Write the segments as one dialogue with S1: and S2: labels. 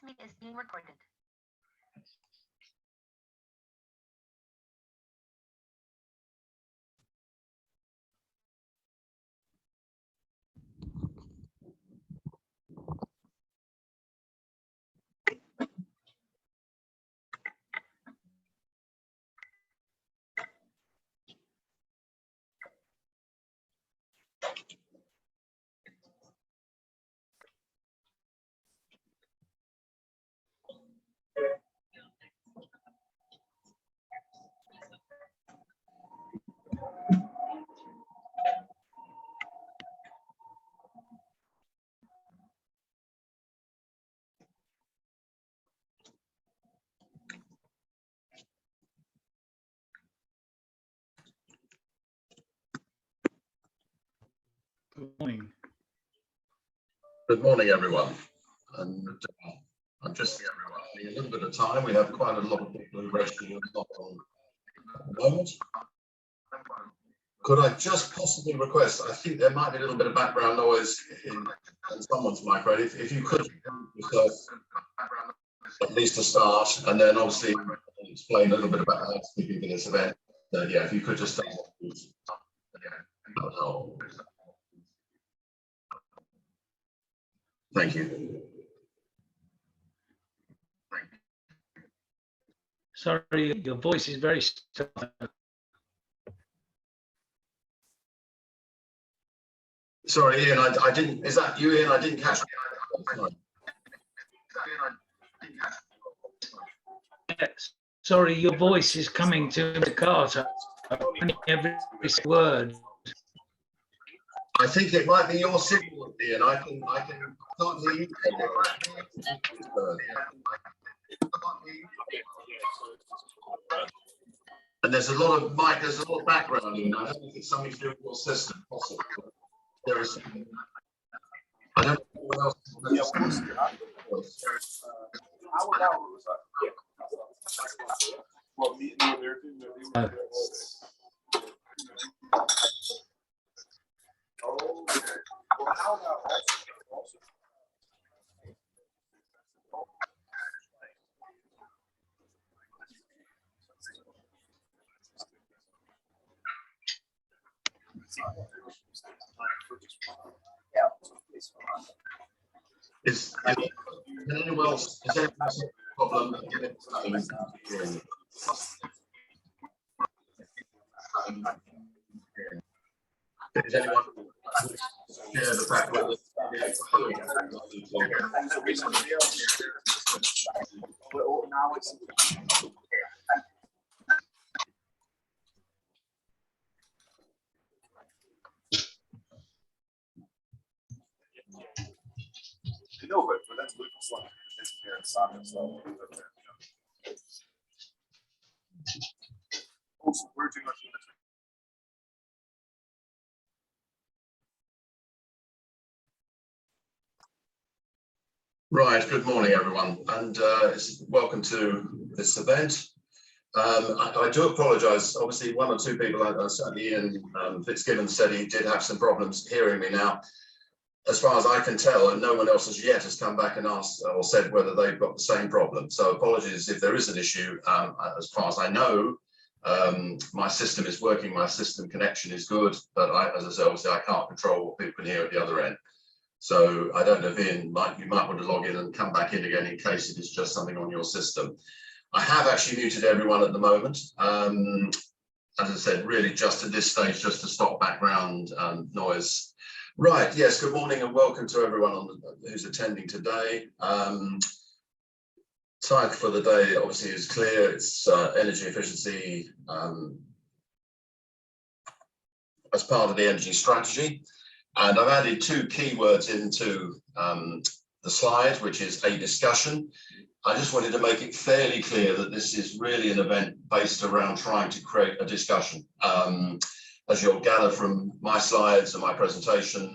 S1: This meeting is being recorded.
S2: Good morning.
S3: Good morning, everyone. And I'm just a little bit of time. We have quite a lot of people who registered at the moment. Could I just possibly request, I think there might be a little bit of background noise in someone's microphone. If you could yourself, at least to start, and then obviously explain a little bit about how speaking for this event. Yeah, if you could just start. Thank you.
S2: Sorry, your voice is very soft.
S3: Sorry, Ian, I didn't, is that you, Ian? I didn't catch
S2: Sorry, your voice is coming to the Carter. Every word.
S3: I think it might be your signal, Ian. I can't hear you. And there's a lot of background in. I don't think it's something to do with your system, possibly. There is something. I don't know what else. Is anyone else have a problem? Is anyone share the fact that
S4: no, but that's good. Also, we're too much.
S3: Right, good morning, everyone, and welcome to this event. I do apologise. Obviously, one or two people, certainly Ian Fitzgibbon, said he did have some problems hearing me. Now, as far as I can tell, and no one else as yet has come back and asked or said whether they've got the same problem. So apologies if there is an issue. As far as I know, my system is working, my system connection is good, but as I said, obviously I can't control what people can hear at the other end. So I don't know if Ian, you might want to log in and come back in again in case it is just something on your system. I have actually muted everyone at the moment. As I said, really just at this stage, just to stop background noise. Right, yes, good morning and welcome to everyone who's attending today. Title for the day obviously is clear, it's energy efficiency as part of the energy strategy. And I've added two keywords into the slide, which is a discussion. I just wanted to make it fairly clear that this is really an event based around trying to create a discussion. As you'll gather from my slides and my presentation,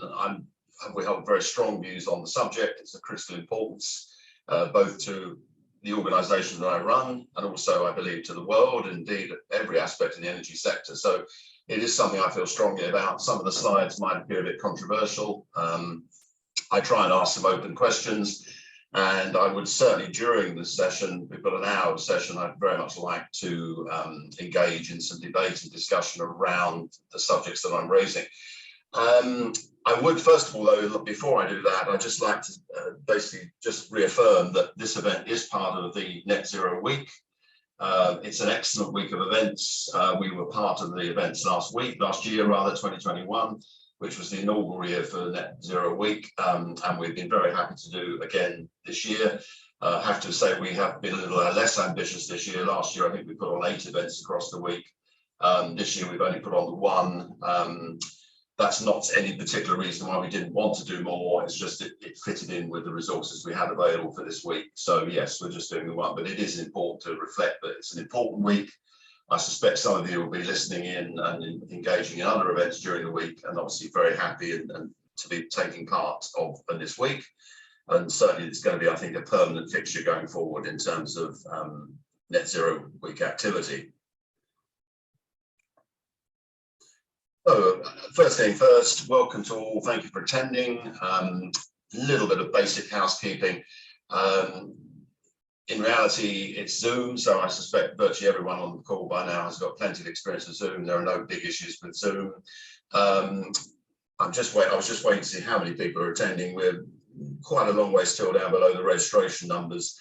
S3: we have very strong views on the subject. It's of critical importance, both to the organisation that I run and also, I believe, to the world, indeed, every aspect of the energy sector. So it is something I feel strongly about. Some of the slides might appear a bit controversial. I try and ask some open questions. And I would certainly, during the session, we've got an hour session, I'd very much like to engage in some debate and discussion around the subjects that I'm raising. I would, first of all, though, before I do that, I'd just like to basically just reaffirm that this event is part of the Net Zero Week. It's an excellent week of events. We were part of the events last year, 2021, which was the inaugural year for Net Zero Week. And we've been very happy to do again this year. I have to say we have been a little less ambitious this year. Last year, I think we put on 8 events across the week. This year, we've only put on the 1. That's not any particular reason why we didn't want to do more. It's just it fitted in with the resources we had available for this week. So yes, we're just doing the 1, but it is important to reflect that it's an important week. I suspect some of you will be listening in and engaging in other events during the week, and obviously very happy and to be taking part of this week. And certainly it's going to be, I think, a permanent fixture going forward in terms of Net Zero Week activity. So, first thing first, welcome to all. Thank you for attending. Little bit of basic housekeeping. In reality, it's Zoom, so I suspect virtually everyone on the call by now has got plenty of experience with Zoom. There are no big issues with Zoom. I was just waiting to see how many people are attending. We're quite a long way still down below the registration numbers,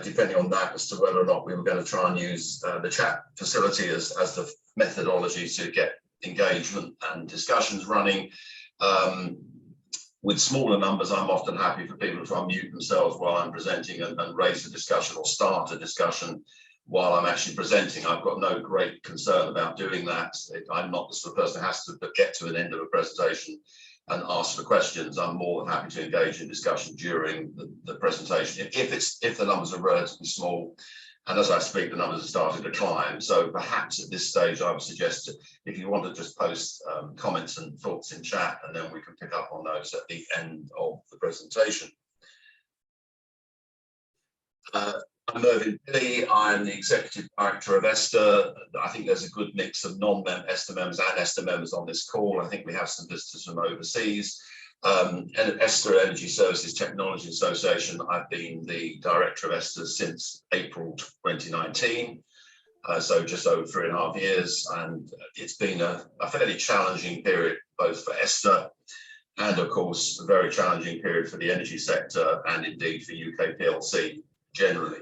S3: depending on that as to whether or not we were going to try and use the chat facility as the methodology to get engagement and discussions running. With smaller numbers, I'm often happy for people to unmute themselves while I'm presenting and raise a discussion or start a discussion while I'm actually presenting. I've got no great concern about doing that. I'm not the sort of person who has to get to an end of a presentation and ask for questions. I'm more than happy to engage in discussion during the presentation if the numbers are relatively small. And as I speak, the numbers are starting to climb. So perhaps at this stage, I would suggest if you want to just post comments and thoughts in chat, and then we can pick up on those at the end of the presentation. I'm Mervyn Billy. I'm the Executive Director of ESTA. I think there's a good mix of non-ESTA members and ESTA members on this call. I think we have some visitors from overseas. ESTA, Energy Services Technology Association, I've been the director of ESTA since April 2019, so just over 3.5 years, and it's been a fairly challenging period both for ESTA and of course a very challenging period for the energy sector and indeed for UK PLC generally.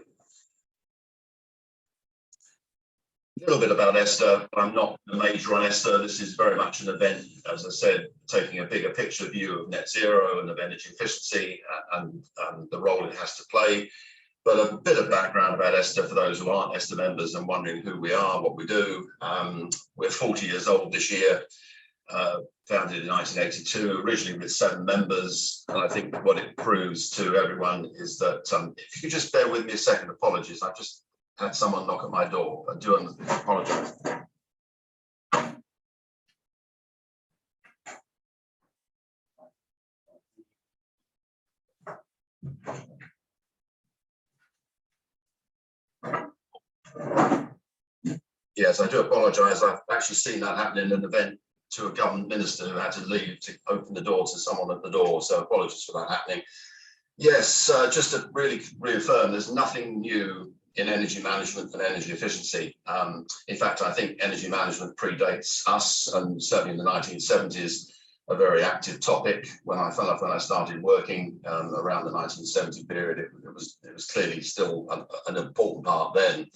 S3: A little bit about ESTA. I'm not a major on ESTA. This is very much an event, as I said, taking a bigger picture view of net zero and of energy efficiency and the role it has to play. But a bit of background about ESTA for those who aren't ESTA members and wondering who we are, what we do. We're 40 years old this year, founded in 1982, originally with 7 members. And I think what it proves to everyone is that, if you could just bear with me a second, apologies, I've just had someone knock at my door. I do apologize. Yes, I do apologize. I've actually seen that happen in an event to a government minister who had to leave to open the door to someone at the door. So apologies for that happening. Yes, just to really reaffirm, there's nothing new in energy management and energy efficiency. In fact, I think energy management predates us, and certainly in the 1970s, a very active topic. When I started working around the 1970 period, it was clearly still an important part then.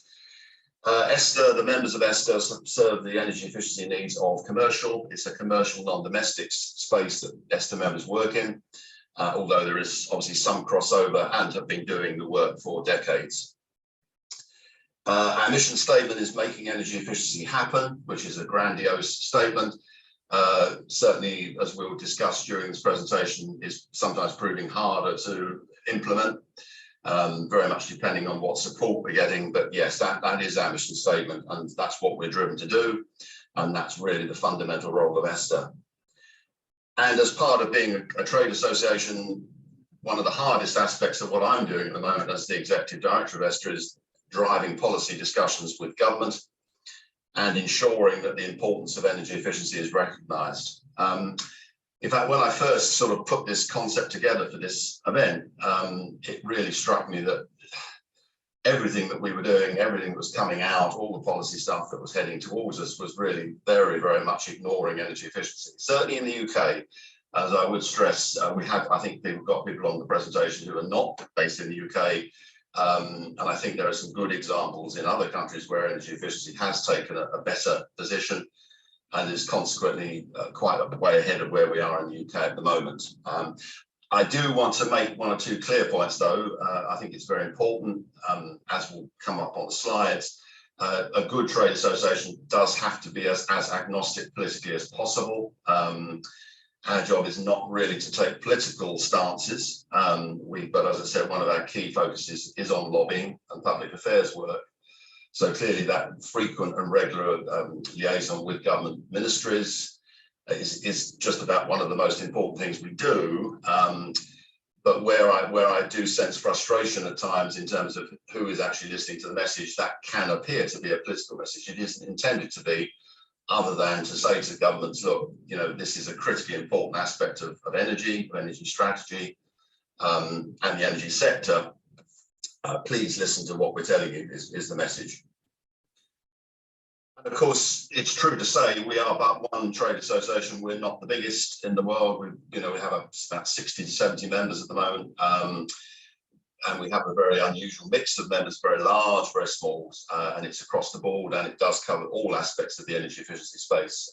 S3: ESTA, the members of ESTA serve the energy efficiency needs of commercial. It's a commercial non-domestic space that ESTA members work in, although there is obviously some crossover and have been doing the work for decades. Our mission statement is making energy efficiency happen, which is a grandiose statement. Certainly, as we'll discuss during this presentation, is sometimes proving harder to implement, very much depending on what support we're getting. But yes, that is our mission statement, and that's what we're driven to do. And that's really the fundamental role of ESTA. And as part of being a trade association, one of the hardest aspects of what I'm doing at the moment as the Executive Director of ESTA is driving policy discussions with government and ensuring that the importance of energy efficiency is recognised. In fact, when I first sort of put this concept together for this event, it really struck me that everything that we were doing, everything that was coming out, all the policy stuff that was heading towards us was really very, very much ignoring energy efficiency. Certainly in the UK, as I would stress, I think we've got people on the presentation who are not based in the UK. And I think there are some good examples in other countries where energy efficiency has taken a better position and is consequently quite a way ahead of where we are in the UK at the moment. I do want to make one or two clear points, though. I think it's very important, as will come up on the slides. A good trade association does have to be as agnostic politically as possible. Our job is not really to take political stances, but as I said, one of our key focuses is on lobbying and public affairs work. So clearly that frequent and regular liaison with government ministries is just about one of the most important things we do. But where I do sense frustration at times in terms of who is actually listening to the message, that can appear to be a political message. It isn't intended to be, other than to say to governments, look, you know, this is a critically important aspect of energy strategy, and the energy sector. Please listen to what we're telling you is the message. And of course, it's true to say we are but one trade association. We're not the biggest in the world. We have about 60 to 70 members at the moment. And we have a very unusual mix of members, very large, very small, and it's across the board, and it does cover all aspects of the energy efficiency space.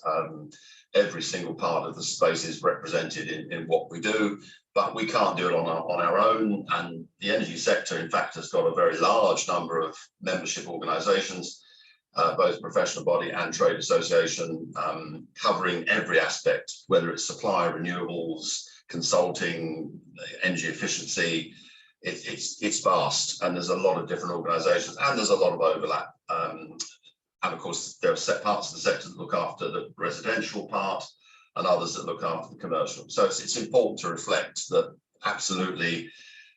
S3: Every single part of the space is represented in what we do, but we can't do it on our own. And the energy sector, in fact, has got a very large number of membership organisations, both professional body and trade association, covering every aspect, whether it's supply, renewables, consulting, energy efficiency. It's vast, and there's a lot of different organisations, and there's a lot of overlap. And of course, there are set parts of the sector that look after the residential part, and others that look after the commercial. So it's important to reflect that absolutely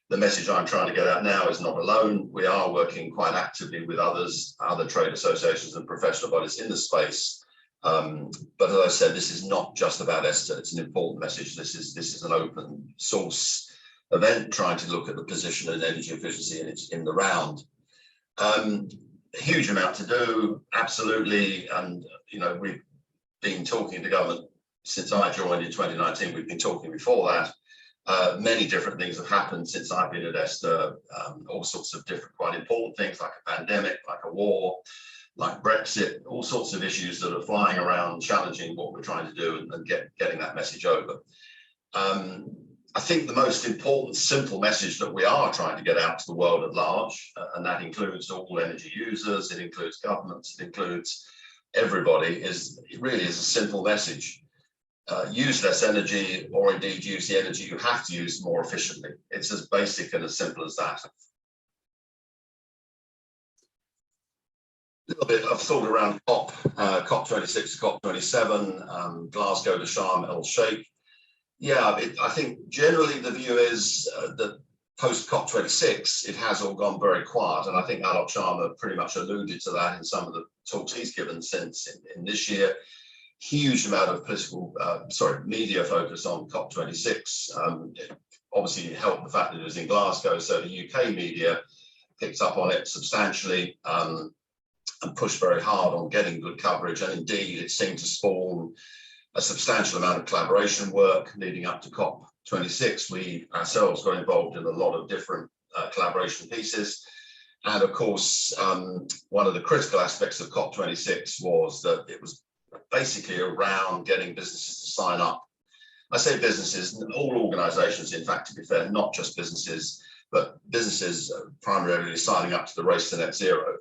S3: the message I'm trying to get out now is not alone. We are working quite actively with other trade associations and professional bodies in the space. But as I said, this is not just about ESTA. It's an important message. This is an open source event trying to look at the position of energy efficiency in the round. A huge amount to do, absolutely. And we've been talking to government since I joined in 2019. We've been talking before that. Many different things have happened since I've been at ESTA, all sorts of different quite important things, like a pandemic, like a war, like Brexit, all sorts of issues that are flying around challenging what we're trying to do and getting that message over. I think the most important simple message that we are trying to get out to the world at large, and that includes all energy users, it includes governments, it includes everybody, it really is a simple message. Use less energy, or indeed use the energy you have to use more efficiently. It's as basic and as simple as that. A little bit of thought around COP26 to COP27, Glasgow to Sharm, El-Sheikh. Yeah, I think generally the view is that post COP26, it has all gone very quiet. And I think El-Sheikh pretty much alluded to that in some of the talks he's given since in this year. Huge amount of media focus on COP26. It obviously helped the fact that it was in Glasgow, so the UK media picked up on it substantially and pushed very hard on getting good coverage. And indeed, it seemed to spawn a substantial amount of collaboration work leading up to COP26. We ourselves got involved in a lot of different collaboration pieces. And of course, one of the critical aspects of COP26 was that it was basically around getting businesses to sign up. I say businesses, all organizations, in fact, to be fair, not just businesses, but businesses primarily signing up to the race to net zero.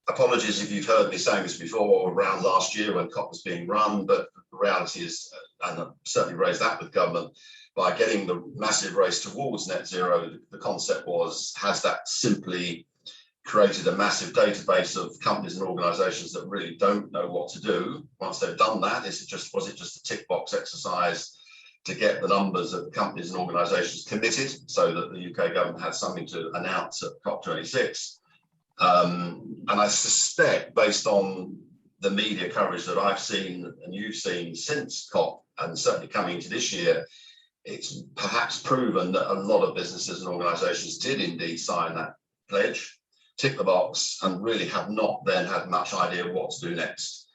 S3: Apologies if you've heard me saying this before around last year when COP was being run, but the reality is, and I've certainly raised that with government, by getting the massive race towards net zero, the concept was, has that simply created a massive database of companies and organizations that really don't know what to do once they've done that? Was it just a tick box exercise to get the numbers of companies and organizations committed so that the UK government had something to announce at COP26? And I suspect, based on the media coverage that I've seen and you've seen since COP, and certainly coming into this year, it's perhaps proven that a lot of businesses and organisations did indeed sign that pledge, tick the box, and really have not then had much idea of what to do next.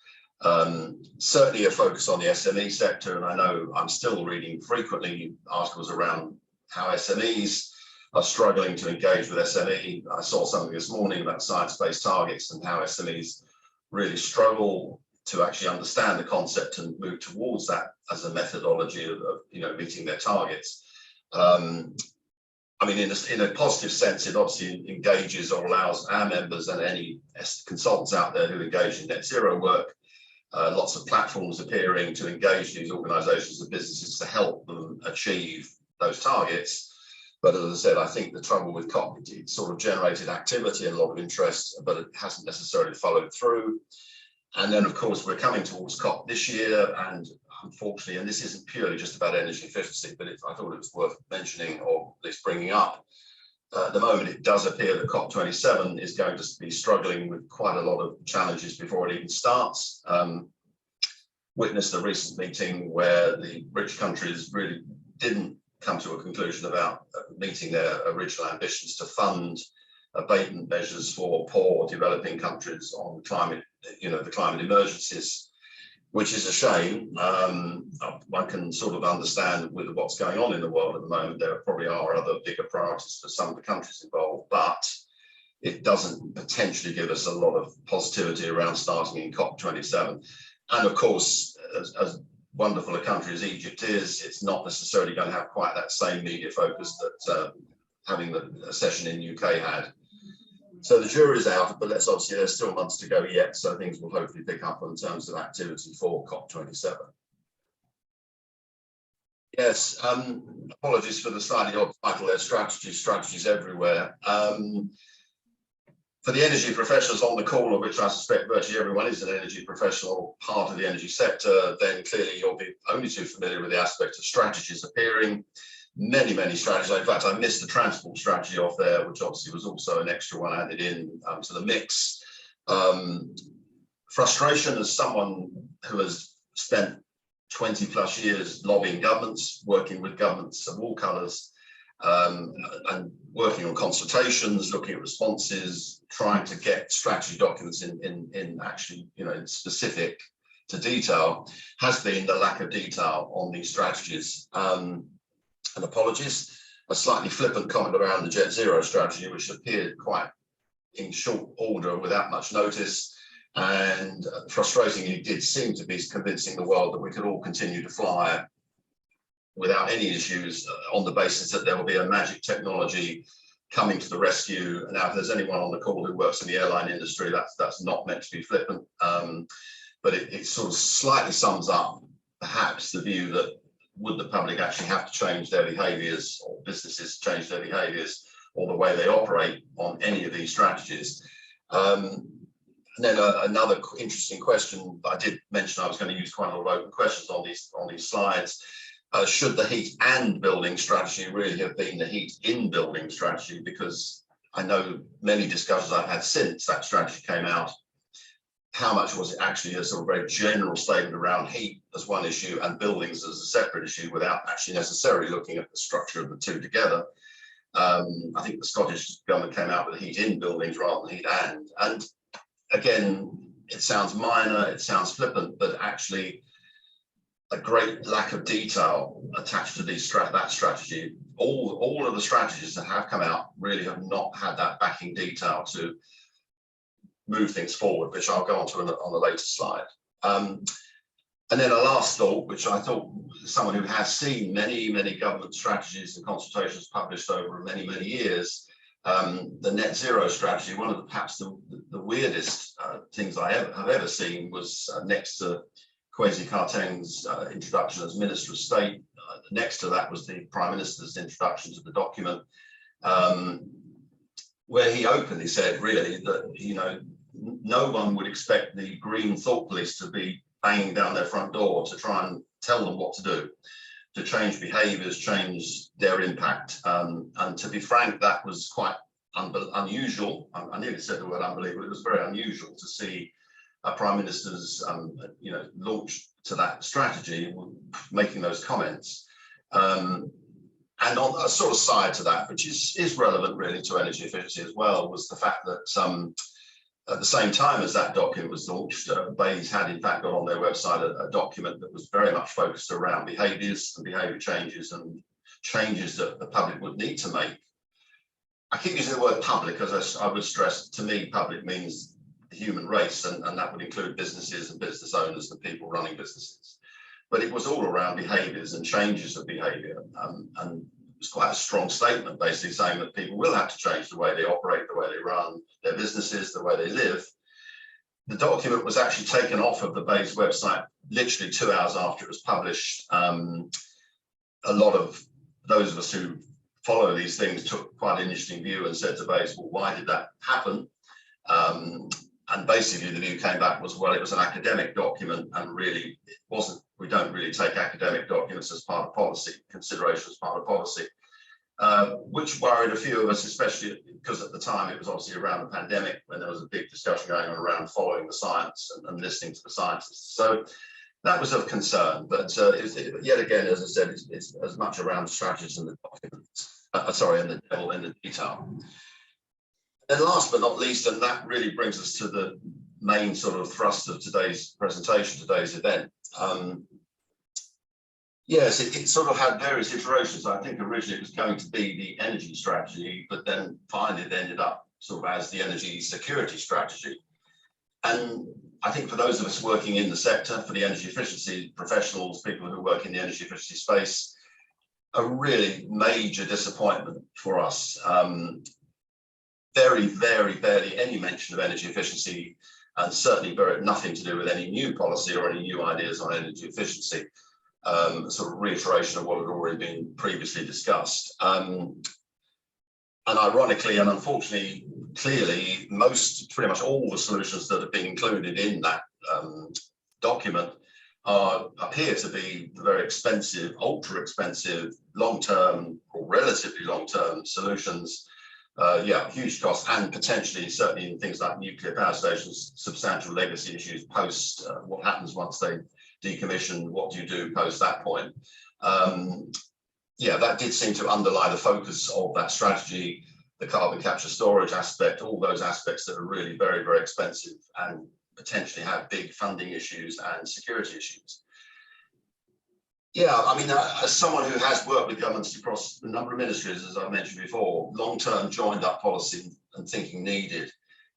S3: Certainly a focus on the SME sector, and I know I'm still reading frequently articles around how SMEs are struggling to engage with SME. I saw something this morning about science-based targets and how SMEs really struggle to actually understand the concept and move towards that as a methodology of meeting their targets. I mean, in a positive sense, it obviously engages or allows our members and any consultants out there who engage in net zero work, lots of platforms appearing to engage these organisations and businesses to help them achieve those targets. But as I said, I think the trouble with COP, it sort of generated activity and a lot of interest, but it hasn't necessarily followed through. And then, of course, we're coming towards COP this year, and unfortunately, and this isn't purely just about energy efficiency, but I thought it was worth mentioning or at least bringing up. At the moment, it does appear that COP27 is going to be struggling with quite a lot of challenges before it even starts. Witnessed a recent meeting where the rich countries really didn't come to a conclusion about meeting their original ambitions to fund abatement measures for poor developing countries on climate, the climate emergencies, which is a shame. One can sort of understand with what's going on in the world at the moment, there probably are other bigger priorities for some of the countries involved, but it doesn't potentially give us a lot of positivity around starting in COP27. And of course, as wonderful a country as Egypt is, it's not necessarily going to have quite that same media focus that having the session in UK had. So the jury's out, but there's still months to go yet, so things will hopefully pick up in terms of activity for COP27. Yes, apologies for the slightly odd title there, strategies everywhere. For the energy professionals on the call, of which I suspect virtually everyone is an energy professional, part of the energy sector, then clearly you'll be only too familiar with the aspect of strategies appearing. Many strategies. In fact, I missed the transport strategy off there, which obviously was also an extra one added in to the mix. Frustration as someone who has spent 20 plus years lobbying governments, working with governments of all colours, and working on consultations, looking at responses, trying to get strategy documents in actually, in specific to detail, has been the lack of detail on these strategies. And apologies, a slightly flippant comment around the Jet Zero strategy, which appeared quite in short order without much notice, and frustratingly did seem to be convincing the world that we could all continue to fly without any issues on the basis that there will be a magic technology coming to the rescue. Now, if there's anyone on the call who works in the airline industry, that's not meant to be flippant, but it sort of slightly sums up perhaps the view that would the public actually have to change their behaviours, or businesses change their behaviours, or the way they operate on any of these strategies? And then another interesting question, I did mention I was going to use quite a lot of open questions on these slides. Should the heat and building strategy really have been the heat in building strategy? Because I know many discussions I've had since that strategy came out, how much was it actually a sort of very general statement around heat as one issue and buildings as a separate issue without actually necessarily looking at the structure of the two together? I think the Scottish government came out with heat in buildings rather than heat and. And again, it sounds minor, it sounds flippant, but actually a great lack of detail attached to that strategy. All of the strategies that have come out really have not had that backing detail to move things forward, which I'll go on to on a later slide. And then a last thought, which I thought someone who has seen many government strategies and consultations published over many years, the net zero strategy, one of perhaps the weirdest things I have ever seen was next to Kwesi Kwarteng's introduction as Minister of State. Next to that was the Prime Minister's introduction to the document, where he openly said really that, no one would expect the green thought police to be banging down their front door to try and tell them what to do, to change behaviours, change their impact. And to be frank, that was quite unusual. I nearly said the word unbelievable. It was very unusual to see Prime Minister's launch to that strategy, making those comments. And on a sort of side to that, which is relevant really to energy efficiency as well, was the fact that at the same time as that document was launched, BEIS had in fact got on their website a document that was very much focused around behaviours and behaviour changes and changes that the public would need to make. I keep using the word public, as I would stress, to me, public means the human race, and that would include businesses and business owners and people running businesses. But it was all around behaviours and changes of behaviour. And it was quite a strong statement, basically saying that people will have to change the way they operate, the way they run their businesses, the way they live. The document was actually taken off of the BEIS website literally 2 hours after it was published. A lot of those of us who follow these things took quite an interesting view and said to BEIS, well, why did that happen? And basically the view came back was, well, it was an academic document, and really it wasn't. We don't really take academic documents as part of policy, consideration as part of policy, which worried a few of us, especially because at the time it was obviously around the pandemic when there was a big discussion going on around following the science and listening to the scientists. So that was of concern, but yet again, as I said, it's as much around strategies and the documents, and the devil in the detail. And last but not least, and that really brings us to the main sort of thrust of today's presentation, today's event. Yes, it sort of had various iterations. I think originally it was going to be the energy strategy, but then finally it ended up sort of as the energy security strategy. And I think for those of us working in the sector, for the energy efficiency professionals, people who work in the energy efficiency space, a really major disappointment for us. Very, very barely any mention of energy efficiency, and certainly nothing to do with any new policy or any new ideas on energy efficiency. Sort of reiteration of what had already been previously discussed. And ironically and unfortunately, clearly, pretty much all the solutions that have been included in that document appear to be very expensive, ultra expensive, long-term or relatively long-term solutions. Huge costs, and potentially, certainly in things like nuclear power stations, substantial legacy issues post what happens once they decommission, what do you do post that point? That did seem to underlie the focus of that strategy, the carbon capture storage aspect, all those aspects that are really very, very expensive and potentially have big funding issues and security issues. I mean, as someone who has worked with governments across a number of ministries, as I mentioned before, long-term joined-up policy and thinking needed,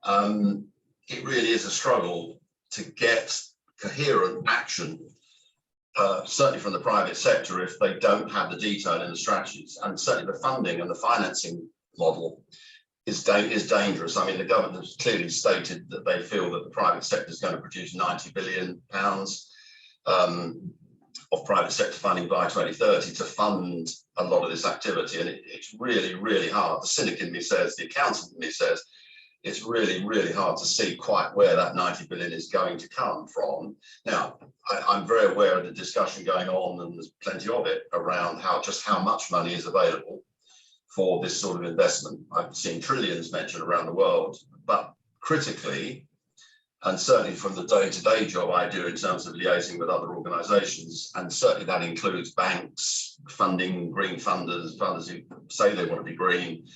S3: it really is a struggle to get coherent action, certainly from the private sector, if they don't have the detail in the strategies. And certainly the funding and the financing model is dangerous. I mean, the government has clearly stated that they feel that the private sector is going to produce £90 billion of private sector funding by 2030 to fund a lot of this activity. And it's really, really hard. The cynic in me says, the accountant in me says, it's really, really hard to see quite where that 90 billion is going to come from. Now, I'm very aware of the discussion going on, and there's plenty of it, around just how much money is available for this sort of investment. I've seen trillions mentioned around the world, but critically, and certainly from the day-to-day job I do in terms of liaising with other organisations, and certainly that includes banks, funding, green funders, funders who say they want to be green,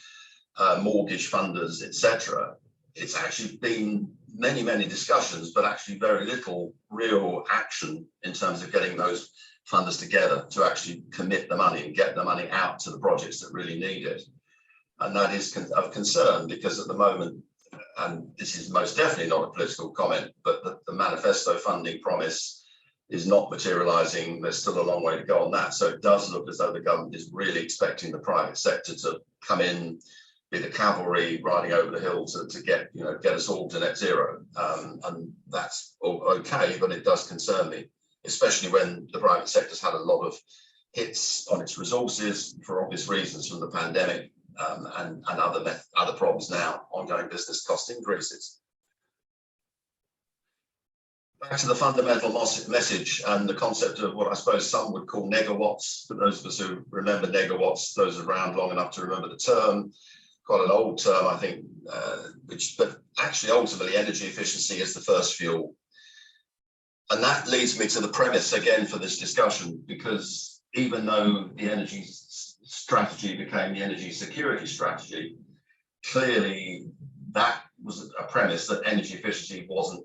S3: mortgage funders, etc. It's actually been many, many discussions, but actually very little real action in terms of getting those funders together to actually commit the money and get the money out to the projects that really need it. And that is of concern, because at the moment, and this is most definitely not a political comment, but the manifesto funding promise is not materialising. There's still a long way to go on that. So it does look as though the government is really expecting the private sector to come in, be the cavalry riding over the hill to get us all to net zero. And that's okay, but it does concern me, especially when the private sector's had a lot of hits on its resources for obvious reasons from the pandemic. And other problems now, ongoing business cost increases. Back to the fundamental message and the concept of what I suppose some would call negawatts. For those of us who remember negawatts, those around long enough to remember the term, quite an old term, I think, but actually ultimately energy efficiency is the first fuel And that leads me to the premise again for this discussion, because even though the energy strategy became the energy security strategy, clearly that was a premise that energy efficiency wasn't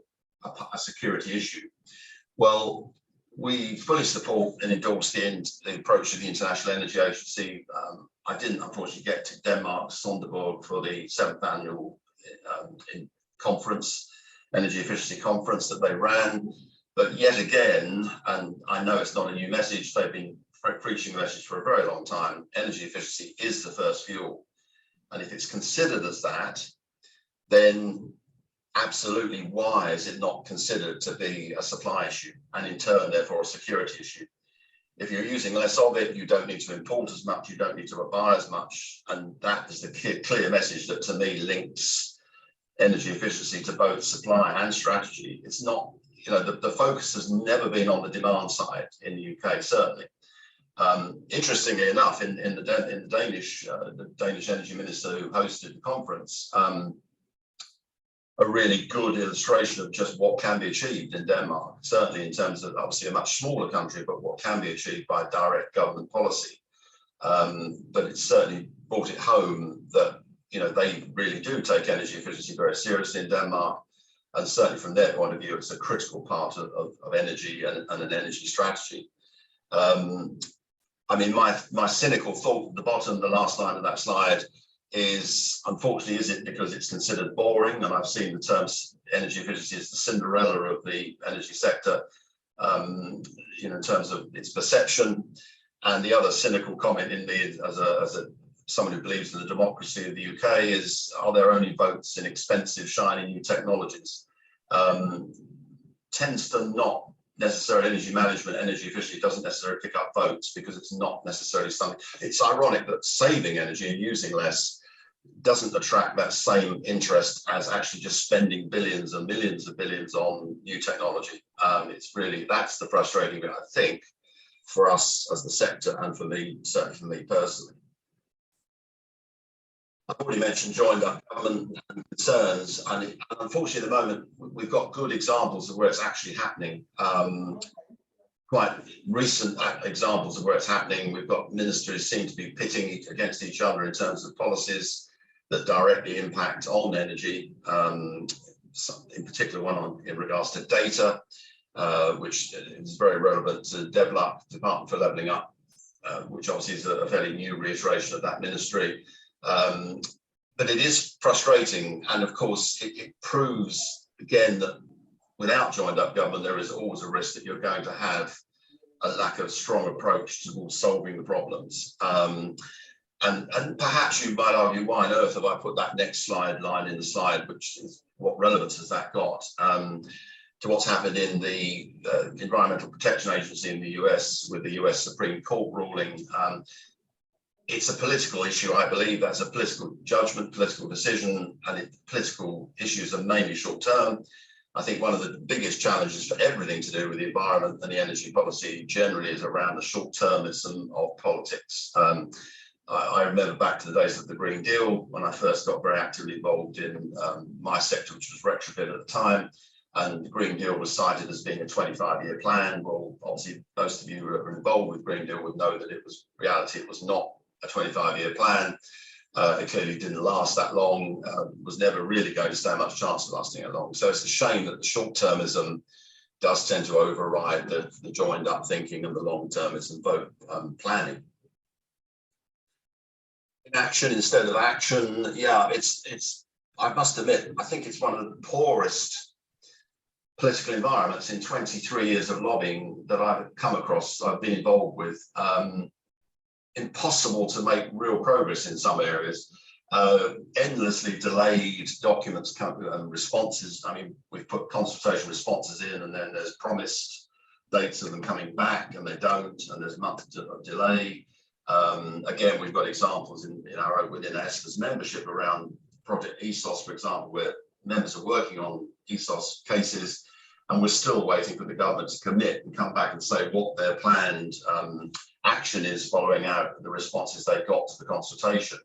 S3: a security issue. Well, we fully support and endorse the approach of the International Energy Agency. I didn't unfortunately get to Denmark, Sonderborg, for the 7th annual conference, energy efficiency conference that they ran. But yet again, and I know it's not a new message, they've been preaching the message for a very long time, energy efficiency is the first fuel. And if it's considered as that, then absolutely why is it not considered to be a supply issue and in turn, therefore, a security issue? If you're using less of it, you don't need to import as much, you don't need to buy as much. And that is the clear message that to me links energy efficiency to both supply and strategy. It's not, you know, the focus has never been on the demand side in the UK, certainly. Interestingly enough, in the Danish energy minister who hosted the conference, a really good illustration of just what can be achieved in Denmark, certainly in terms of obviously a much smaller country, but what can be achieved by direct government policy. But it certainly brought it home that, you know, they really do take energy efficiency very seriously in Denmark. And certainly from their point of view, it's a critical part of energy and an energy strategy. I mean, my cynical thought at the bottom, the last line of that slide, is unfortunately, is it because it's considered boring? And I've seen the term energy efficiency as the Cinderella of the energy sector, you know, in terms of its perception. And the other cynical comment in me as someone who believes in the democracy of the UK is, are there only votes in expensive, shiny new technologies? Tends to not necessarily energy management, energy efficiency doesn't necessarily pick up votes because it's not necessarily something. It's ironic that saving energy and using less doesn't attract that same interest as actually just spending billions and millions of billions on new technology. It's really, that's the frustrating bit, I think, for us as the sector and for me, certainly for me personally. I've already mentioned joined up government concerns, and unfortunately at the moment we've got good examples of where it's actually happening. Quite recent examples of where it's happening. We've got ministries seem to be pitting against each other in terms of policies that directly impact on energy, in particular one in regards to data, which is very relevant to Department for Levelling Up, which obviously is a fairly new reiteration of that ministry. But it is frustrating, and of course it proves again that without joined up government there is always a risk that you're going to have a lack of strong approach towards solving the problems. And perhaps you might argue, why on earth have I put that next line in the slide, which is what relevance has that got to what's happened in the Environmental Protection Agency in the US with the US Supreme Court ruling. It's a political issue, I believe. That's a political judgment, political decision, and political issues are mainly short term. I think one of the biggest challenges for everything to do with the environment and the energy policy generally is around the short termism of politics. I remember back to the days of the Green Deal when I first got very actively involved in my sector, which was retrofit at the time. And the Green Deal was cited as being a 25-year plan. Well, obviously, most of you who are involved with Green Deal would know that it was reality. It was not a 25-year plan. It clearly didn't last that long, was never really going to stand much chance of lasting that long. So it's a shame that the short-termism does tend to override the joined up thinking and the long-termism vote planning. Inaction instead of action, yeah, it's. I must admit, I think it's one of the poorest political environments in 23 years of lobbying that I've come across, I've been involved with. Impossible to make real progress in some areas. Endlessly delayed documents and responses. I mean, we've put consultation responses in and then there's promised dates of them coming back and they don't, and there's months of delay. Again, we've got examples within ESTA's membership around Project ESOS, for example, where members are working on ESOS cases and we're still waiting for the government to commit and come back and say what their planned action is following out the responses they got to the consultation.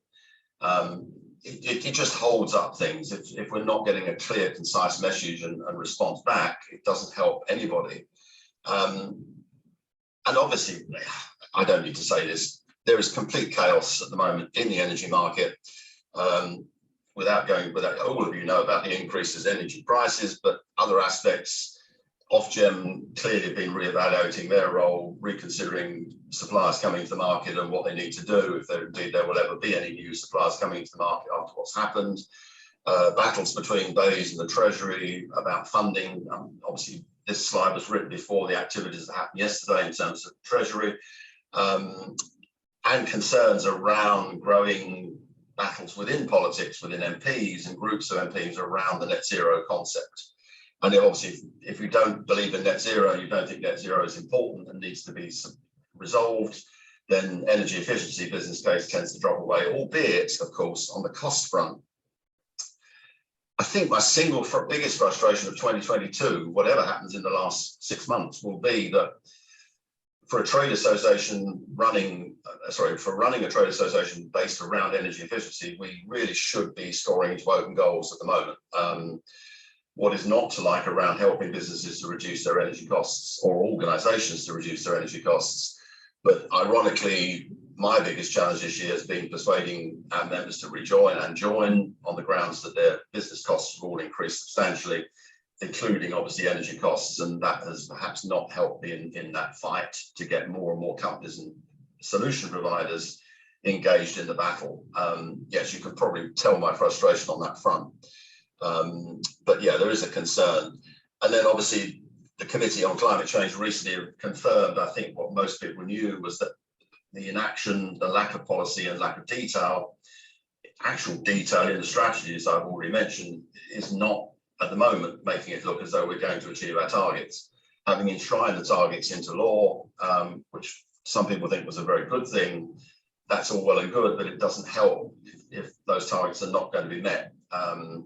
S3: it just holds up things. If we're not getting a clear, concise message and response back, it doesn't help anybody. And obviously, I don't need to say this, there is complete chaos at the moment in the energy market. Without all of you know about the increases in energy prices, but other aspects, Ofgem clearly have been reevaluating their role, reconsidering suppliers coming to the market and what they need to do, if indeed there will ever be any new suppliers coming into the market after what's happened. Battles between BEIS and the Treasury about funding. Obviously, this slide was written before the activities that happened yesterday in terms of Treasury, and concerns around growing battles within politics, within MPs and groups of MPs around the net zero concept. And obviously, if you don't believe in net zero, you don't think net zero is important and needs to be resolved, then energy efficiency business case tends to drop away, albeit, of course, on the cost front. I think my single biggest frustration of 2022, whatever happens in the last 6 months, will be that for a trade association running a trade association based around energy efficiency, we really should be scoring into open goals at the moment. What is not to like around helping businesses to reduce their energy costs or organizations to reduce their energy costs. But ironically, my biggest challenge this year has been persuading our members to rejoin and join on the grounds that their business costs have all increased substantially, including obviously energy costs, and that has perhaps not helped in that fight to get more and more companies and solution providers engaged in the battle. Yes, you can probably tell my frustration on that front. But yeah, there is a concern. And then obviously the Committee on Climate Change recently confirmed, I think what most people knew was that the inaction, the lack of policy and lack of detail, actual detail in the strategies I've already mentioned, is not at the moment making it look as though we're going to achieve our targets. Having enshrined the targets into law, which some people think was a very good thing, that's all well and good, but it doesn't help if those targets are not going to be met.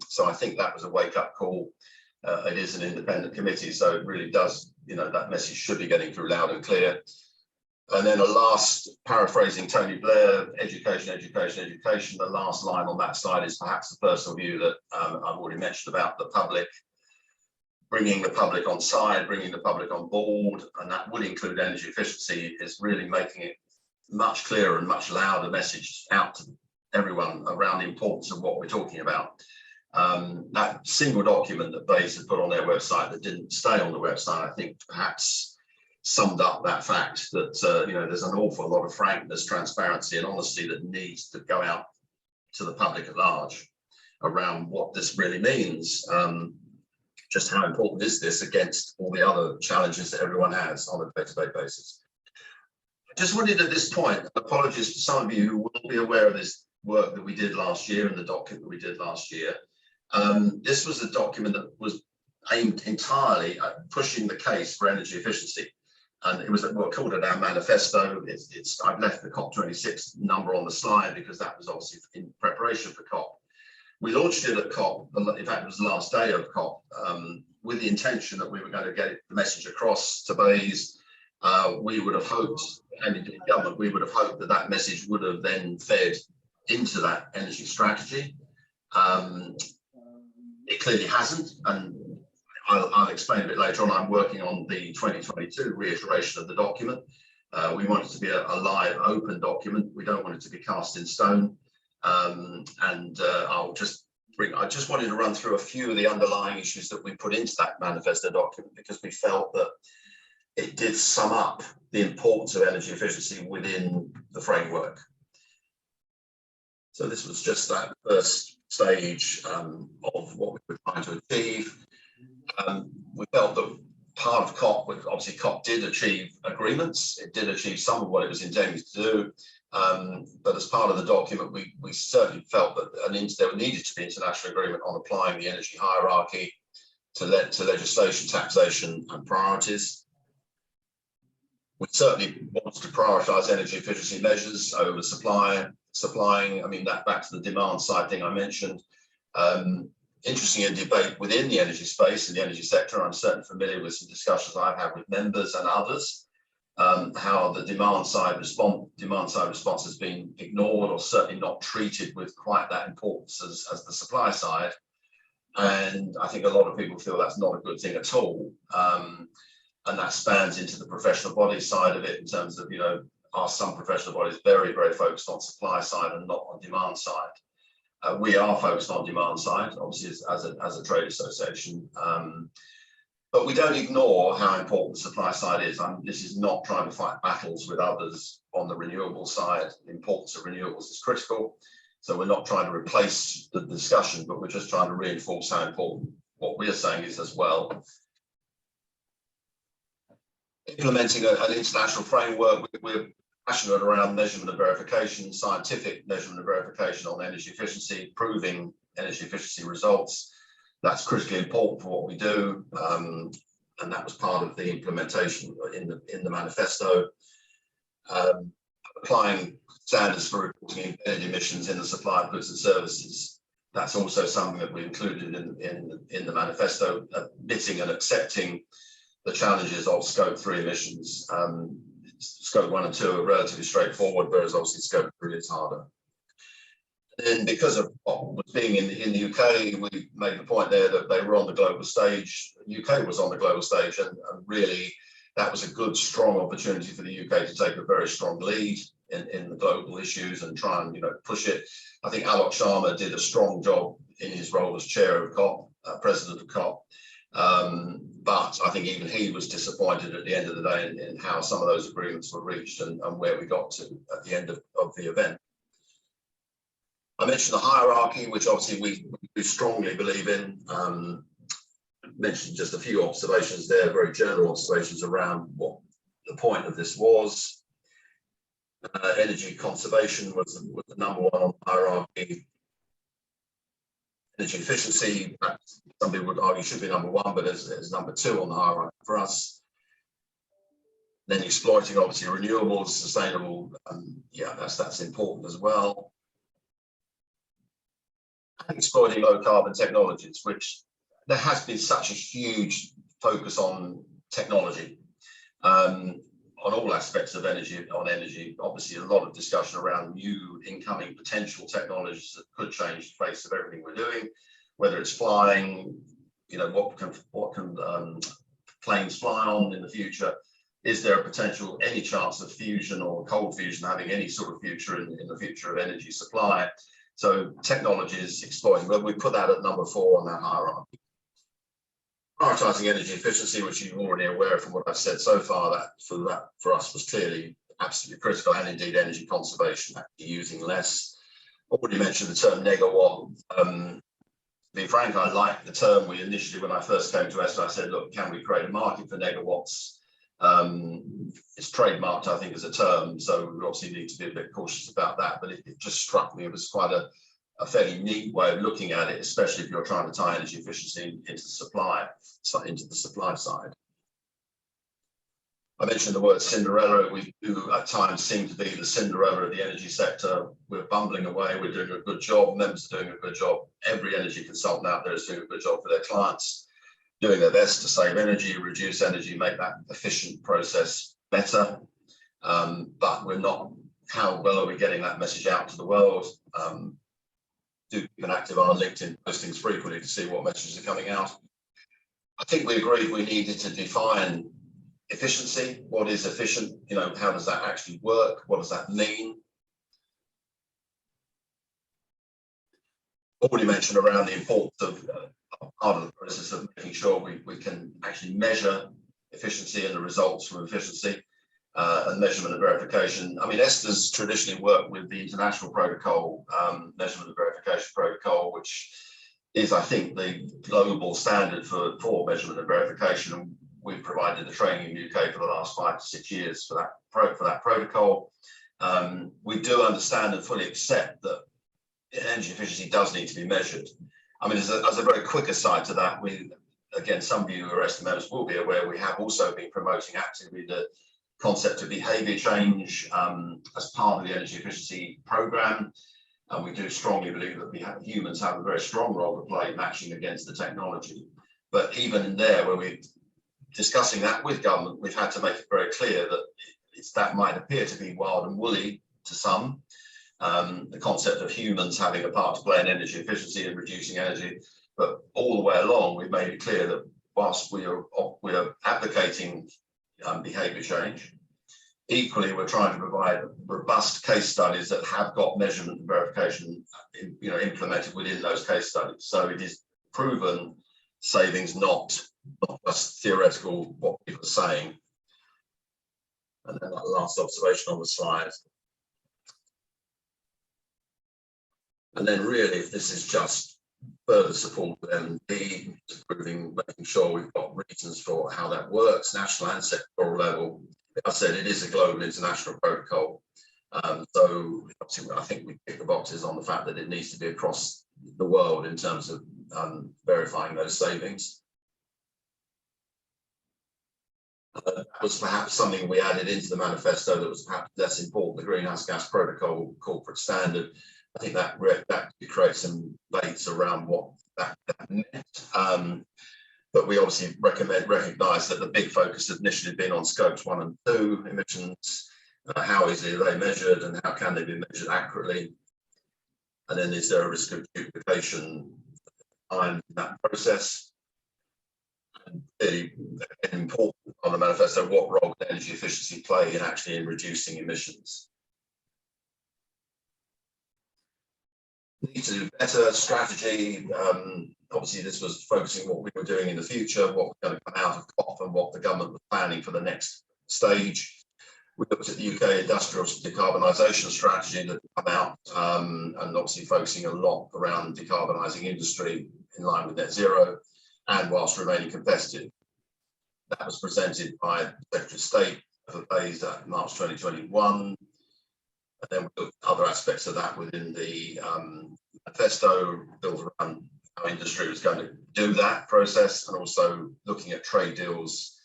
S3: So I think that was a wake-up call. It is an independent committee, so it really does, that message should be getting through loud and clear. And then a last, paraphrasing Tony Blair, education, education, education. The last line on that slide is perhaps the personal view that I've already mentioned about the public, bringing the public on side, bringing the public on board, and that would include energy efficiency, is really making it much clearer and much louder message out to everyone around the importance of what we're talking about. That single document that BEIS had put on their website that didn't stay on the website, I think perhaps summed up that fact that there's an awful lot of frankness, transparency and honesty that needs to go out to the public at large around what this really means. Just how important is this against all the other challenges that everyone has on a day-to-day basis. I just wanted at this point, apologies to some of you who will be aware of this work that we did last year and the document that we did last year. This was a document that was aimed entirely at pushing the case for energy efficiency. And it was what called it our manifesto. I've left the COP26 number on the slide because that was obviously in preparation for COP. We launched it at COP, in fact it was the last day of COP, with the intention that we were going to get the message across to BEIS. We would have hoped, and indeed government, we would have hoped that that message would have then fed into that energy strategy. It clearly hasn't, and I'll explain a bit later on. I'm working on the 2022 reiteration of the document. We want it to be a live, open document. We don't want it to be cast in stone. I just wanted to run through a few of the underlying issues that we put into that manifesto document because we felt that it did sum up the importance of energy efficiency within the framework. So this was just that first stage of what we were trying to achieve. We felt that part of COP, obviously COP did achieve agreements. It did achieve some of what it was intended to do. But as part of the document, we certainly felt that there needed to be international agreement on applying the energy hierarchy to legislation, taxation and priorities. We certainly wanted to prioritise energy efficiency measures over supplying. I mean, that back to the demand side thing I mentioned. Interesting in debate within the energy space and the energy sector. I'm certainly familiar with some discussions I've had with members and others how the demand side response has been ignored, or certainly not treated with quite that importance as the supply side. And I think a lot of people feel that's not a good thing at all. And that spans into the professional body side of it, in terms of, are some professional bodies very, very focused on supply side and not on demand side. We are focused on demand side, obviously, as a trade association. But we don't ignore how important the supply side is. This is not trying to fight battles with others on the renewable side. The importance of renewables is critical. So we're not trying to replace the discussion, but we're just trying to reinforce how important what we're saying is as well. Implementing an international framework, we're passionate around measurement and verification, scientific measurement and verification on energy efficiency, proving energy efficiency results. That's critically important for what we do, and that was part of the implementation in the manifesto. Applying standards for reporting embedded emissions in the supply of goods and services. That's also something that we included in the manifesto, admitting and accepting the challenges of Scope 3 emissions. Scope 1 and 2 are relatively straightforward, whereas obviously Scope 3 is harder. And because of being in the UK, we made the point there that they were on the global stage. The UK was on the global stage, and really that was a good, strong opportunity for the UK to take a very strong lead in the global issues and try and push it. I think El-Sheikh did a strong job in his role as chair of COP, president of COP. But I think even he was disappointed at the end of the day in how some of those agreements were reached and where we got to at the end of the event. I mentioned the hierarchy, which obviously we strongly believe in. Mentioned just a few observations there, very general observations around what the point of this was. Energy conservation was the number one on the hierarchy. Energy efficiency, somebody would argue should be number one, but is number two on the hierarchy for us. Then exploiting obviously renewables, sustainable, yeah, that's important as well. And exploiting low carbon technologies, which there has been such a huge focus on technology, on all aspects of energy, obviously a lot of discussion around new incoming potential technologies that could change the face of everything we're doing, whether it's flying, what can planes fly on in the future? Is there a potential, any chance of fusion or cold fusion having any sort of future in the future of energy supply? So technologies exploiting, but we put that at number 4 on that hierarchy. Prioritizing energy efficiency, which you're already aware from what I've said so far, that for us was clearly absolutely critical, and indeed energy conservation, actually using less. Already mentioned the term negawatt. To be frank, I like the term. We initially, when I first came to ESTA, I said, look, can we create a market for negawatts? It's trademarked, I think, as a term, so we obviously need to be a bit cautious about that, but it just struck me, it was quite a fairly neat way of looking at it, especially if you're trying to tie energy efficiency into the supply side. I mentioned the word Cinderella. We do at times seem to be the Cinderella of the energy sector. We're bumbling away, we're doing a good job, members are doing a good job. Every energy consultant out there is doing a good job for their clients, doing their best to save energy, reduce energy, make that efficient process better. But we're not, how well are we getting that message out to the world? Do keep an active on LinkedIn postings frequently to see what messages are coming out. I think we agreed we needed to define efficiency. What is efficient? How does that actually work? What does that mean? Already mentioned around the importance of part of the process of making sure we can actually measure efficiency and the results from efficiency. And measurement and verification. I mean, ESTA's traditionally worked with the international protocol, measurement and verification protocol, which is, I think, the global standard for measurement and verification. And we've provided the training in the UK for the last 5 to 6 years for that protocol. We do understand and fully accept that energy efficiency does need to be measured. I mean, as a very quick aside to that, again, some of you who are ESTA members will be aware, we have also been promoting actively the concept of behaviour change as part of the energy efficiency programme, and we do strongly believe that humans have a very strong role to play matching against the technology. But even in there, where we discussing that with government, we've had to make it very clear that that might appear to be wild and woolly to some. The concept of humans having a part to play in energy efficiency and reducing energy, but all the way along, we've made it clear that whilst we are advocating behaviour change, equally we're trying to provide robust case studies that have got measurement and verification, implemented within those case studies. So it is proven savings, not just theoretical what people are saying. And then that last observation on the slide. And then really, if this is just further support for M&D, making sure we've got reasons for how that works, national and sectoral level. As I said, it is a global international protocol. So I think we tick the boxes on the fact that it needs to be across the world in terms of verifying those savings. That was perhaps something we added into the manifesto that was perhaps less important, the Greenhouse Gas Protocol corporate standard. I think that creates some debates around what that meant. But we obviously recognise that the big focus had initially been on scopes 1 and 2 emissions. How easily are they measured and how can they be measured accurately? And then is there a risk of duplication in that process? And really important on the manifesto, what role can energy efficiency play in reducing emissions? Need to do better strategy. Obviously, this was focusing on what we were doing in the future, what was going to come out of COP and what the government was planning for the next stage. We looked at the UK industrial decarbonisation strategy that come out, and obviously focusing a lot around decarbonising industry in line with net zero and whilst remaining competitive. That was presented by the Secretary of State for phase at March 2021. And then we looked at other aspects of that within the manifesto, built around how industry was going to do that process, and also looking at trade deals,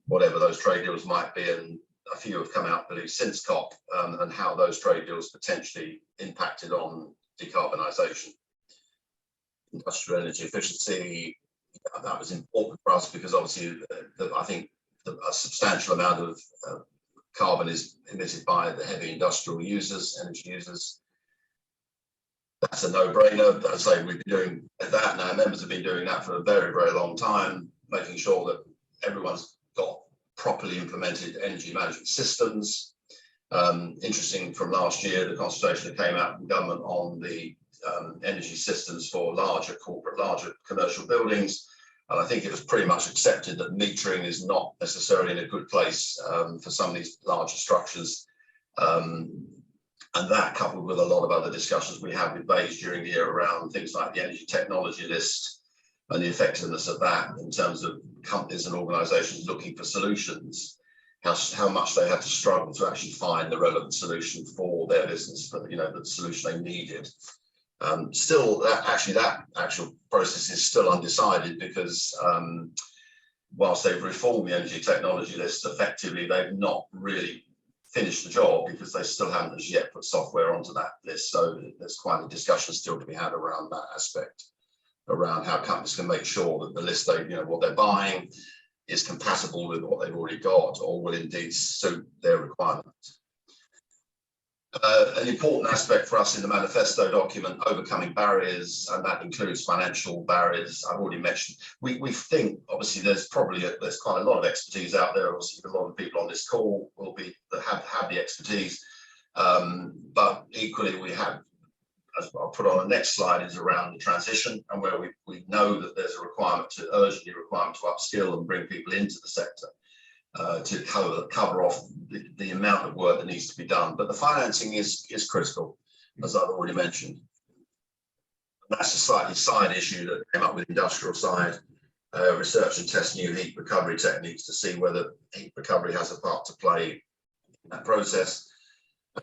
S3: whatever those trade deals might be, and a few have come out, I believe, since COP, and how those trade deals potentially impacted on decarbonisation. Industrial energy efficiency, that was important for us because obviously I think a substantial amount of carbon is emitted by the heavy industrial users, energy users. That's a no-brainer. As I say, we've been doing that, and our members have been doing that for a very, very long time, making sure that everyone's got properly implemented energy management systems. Interesting, from last year, the consultation that came out from government on the energy systems for larger commercial buildings. And I think it was pretty much accepted that metering is not necessarily in a good place for some of these larger structures. And that, coupled with a lot of other discussions we had with BEIS during the year around things like the energy technology list and the effectiveness of that in terms of companies and organisations looking for solutions, how much they had to struggle to actually find the relevant solution for their business, for the solution they needed. Still, that actual process is still undecided because whilst they've reformed the energy technology list, effectively they've not really finished the job because they still haven't as yet put software onto that list. So there's quite a discussion still to be had around that aspect, around how companies can make sure that the list what they're buying is compatible with what they've already got or will indeed suit their requirements. An important aspect for us in the manifesto document, overcoming barriers, and that includes financial barriers. I've already mentioned. We think obviously there's quite a lot of expertise out there. Obviously, a lot of people on this call will be that have the expertise, but equally we have, as I'll put on the next slide, is around the transition, and where we know that there's a urgently requirement to upskill and bring people into the sector. To cover off the amount of work that needs to be done. But the financing is critical, as I've already mentioned. And that's a slightly side issue that came up with industrial side, research and test new heat recovery techniques to see whether heat recovery has a part to play in that process.